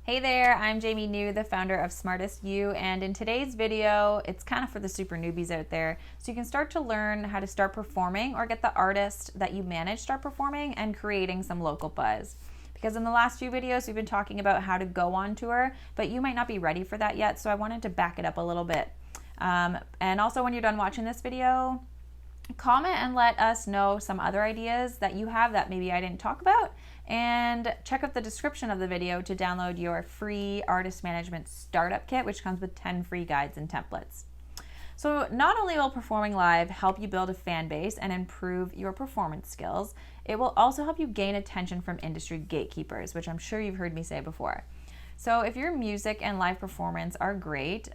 Hey there, I'm Jamie New, the founder of Smartest You, and in today's video, it's kind of for the super newbies out there, so you can start to learn how to start performing or get the artist that you manage start performing and creating some local buzz. Because in the last few videos, we've been talking about how to go on tour, but you might not be ready for that yet, so I wanted to back it up a little bit. And also when you're done watching this video, comment and let us know some other ideas that you have that maybe I didn't talk about, and check out the description of the video to download your free artist management startup kit, which comes with 10 free guides and templates. So not only will performing live help you build a fan base and improve your performance skills, it will also help you gain attention from industry gatekeepers, which I'm sure you've heard me say before. So if your music and live performance are great,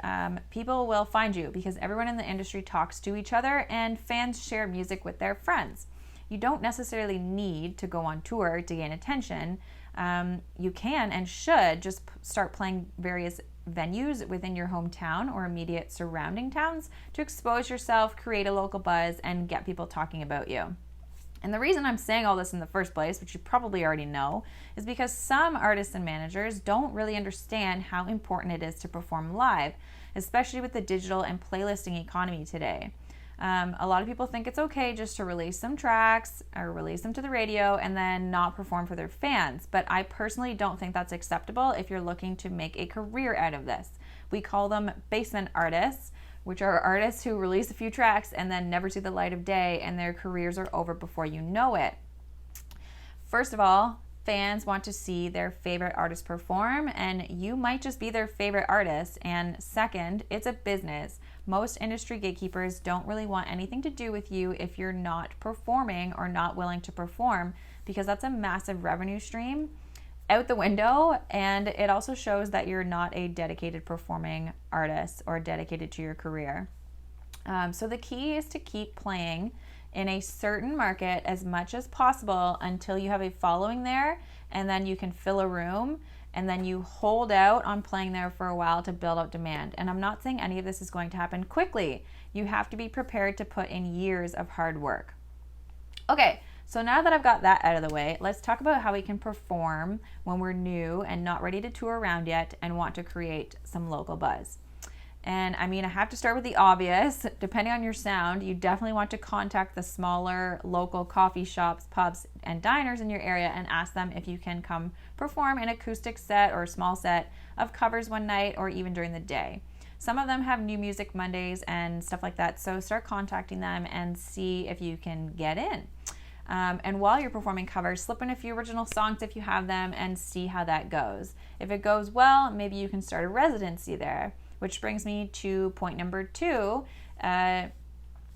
people will find you because everyone in the industry talks to each other and fans share music with their friends. You don't necessarily need to go on tour to gain attention. You can and should just start playing various venues within your hometown or immediate surrounding towns to expose yourself, create a local buzz, and get people talking about you. And the reason I'm saying all this in the first place, which you probably already know, is because some artists and managers don't really understand how important it is to perform live, especially with the digital and playlisting economy today. A lot of people think it's okay just to release some tracks or release them to the radio and then not perform for their fans. But I personally don't think that's acceptable if you're looking to make a career out of this. We call them basement artists, which are artists who release a few tracks and then never see the light of day, and their careers are over before you know it. First of all, fans want to see their favorite artist perform, and you might just be their favorite artist. And second, it's a business. Most industry gatekeepers don't really want anything to do with you if you're not performing or not willing to perform, because that's a massive revenue stream out the window, and it also shows that you're not a dedicated performing artist or dedicated to your career. So the key is to keep playing in a certain market as much as possible until you have a following there, and then you can fill a room, and then you hold out on playing there for a while to build up demand. And I'm not saying any of this is going to happen quickly. You have to be prepared to put in years of hard work. Okay, so now that I've got that out of the way, let's talk about how we can perform when we're new and not ready to tour around yet and want to create some local buzz. And I mean, I have to start with the obvious. Depending on your sound, you definitely want to contact the smaller local coffee shops, pubs, and diners in your area and ask them if you can come perform an acoustic set or a small set of covers one night or even during the day. Some of them have new music Mondays and stuff like that, so start contacting them and see if you can get in. And while you're performing covers, slip in a few original songs if you have them and see how that goes. If it goes well, maybe you can start a residency there. Which brings me to point number 2.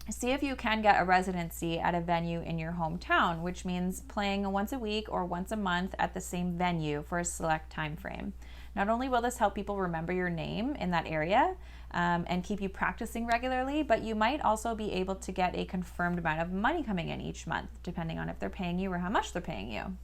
See if you can get a residency at a venue in your hometown, which means playing once a week or once a month at the same venue for a select time frame. Not only will this help people remember your name in that area and keep you practicing regularly, but you might also be able to get a confirmed amount of money coming in each month, depending on if they're paying you or how much they're paying you.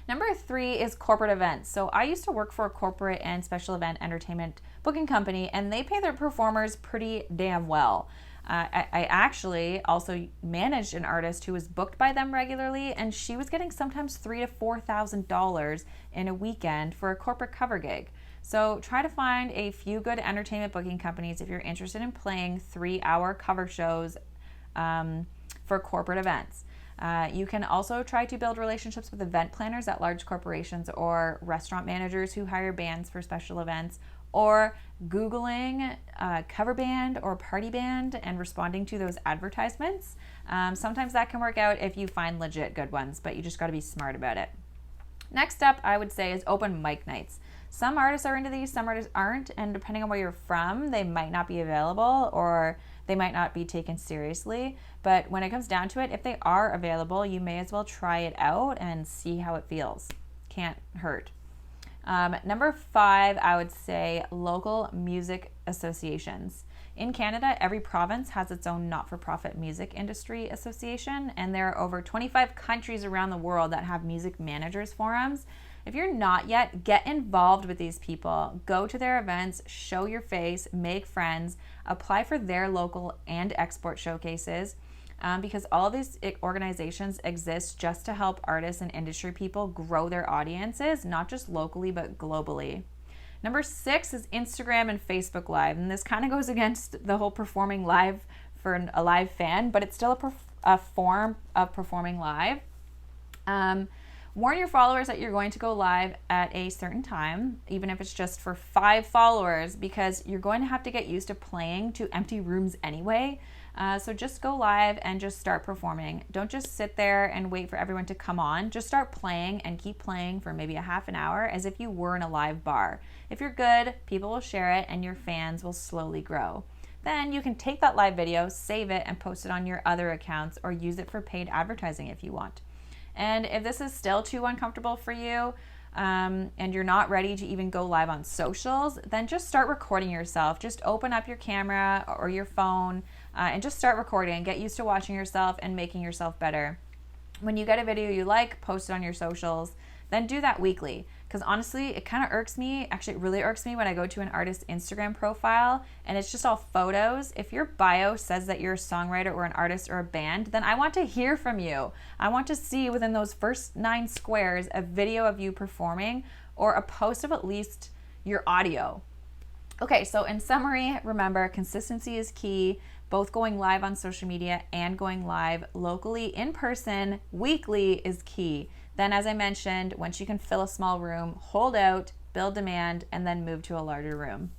Number 3 is corporate events. So I used to work for a corporate and special event entertainment booking company, and they pay their performers pretty damn well. I actually also managed an artist who was booked by them regularly, and she was getting sometimes $3,000 to $4,000 in a weekend for a corporate cover gig. So try to find a few good entertainment booking companies if you're interested in playing 3-hour cover shows for corporate events. You can also try to build relationships with event planners at large corporations or restaurant managers who hire bands for special events, or Googling cover band or party band and responding to those advertisements. Sometimes that can work out if you find legit good ones, but you just got to be smart about it. Next up, I would say, is open mic nights. Some artists are into these, some artists aren't, and depending on where you're from, they might not be available or they might not be taken seriously. But when it comes down to it, if they are available, you may as well try it out and see how it feels. Can't hurt. Number 5, I would say local music associations. In Canada, every province has its own not-for-profit music industry association, and there are over 25 countries around the world that have music managers forums. If you're not yet, get involved with these people. Go to their events, show your face, make friends, apply for their local and export showcases. because all of these organizations exist just to help artists and industry people grow their audiences, not just locally, but globally. Number 6 is Instagram and Facebook Live. And this kind of goes against the whole performing live for a live fan, but it's still a form of performing live. Warn your followers that you're going to go live at a certain time, even if it's just for 5 followers, because you're going to have to get used to playing to empty rooms anyway. So just go live and just start performing. Don't just sit there and wait for everyone to come on. Just start playing and keep playing for maybe a half an hour as if you were in a live bar. If you're good, people will share it and your fans will slowly grow. Then you can take that live video, save it, and post it on your other accounts or use it for paid advertising if you want. And if this is still too uncomfortable for you, and you're not ready to even go live on socials, then just start recording yourself. Just open up your camera or your phone and just start recording and get used to watching yourself and making yourself better. When you get a video you like, post it on your socials, then do that weekly. Because honestly, it kind of irks me, actually it really irks me when I go to an artist's Instagram profile and it's just all photos. If your bio says that you're a songwriter or an artist or a band, then I want to hear from you. I want to see within those first 9 squares a video of you performing or a post of at least your audio. Okay, so in summary, remember, consistency is key. Both going live on social media and going live locally in person weekly is key. Then, as I mentioned, once you can fill a small room, hold out, build demand, and then move to a larger room.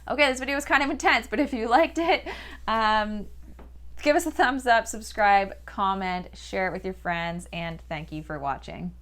Okay, this video was kind of intense, but if you liked it, give us a thumbs up, subscribe, comment, share it with your friends, and thank you for watching.